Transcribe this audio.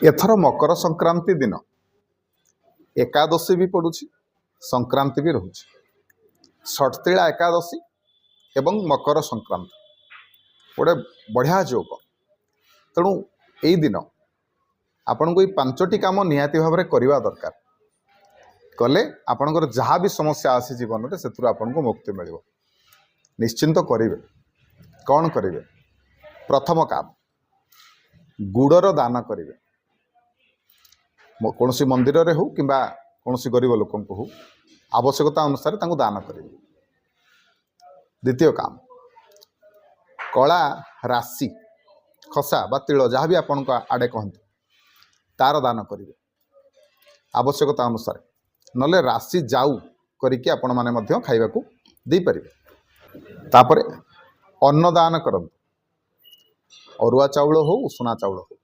एथर मकर संक्रांति दिन एकादशी भी पड़ुछि, संक्रांति भी रोचे। षटतिला एकादशी एवं मकर संक्रांति गोटे बढ़िया जोग। तेणु यही दिन आपण को पांचटी कम निहाती भाव में करवा दरकार। कले आपणकर जहाँ भी समस्या आसी जीवन में से आपको मुक्ति मिल निश्चिंत करेंगे। कौन करेंगे? प्रथम काम गुड़र दान करेंगे। कौन सी मंदिर रे हो कि कौन सी गरीब लोक हो आवश्यकता अनुसार दान करेंगे। द्वितीय काम कला राशि खसा बा तिल जहाँ भी आपण आड़े कहते तार दान करेंगे आवश्यकता अनुसार। नले राशि जाऊ करिके आपण माने मध्य खाइबा को दे परिबे। तापरे अन्न दान करंतु, अरुआ चाउल हो उषुना चाउल हो।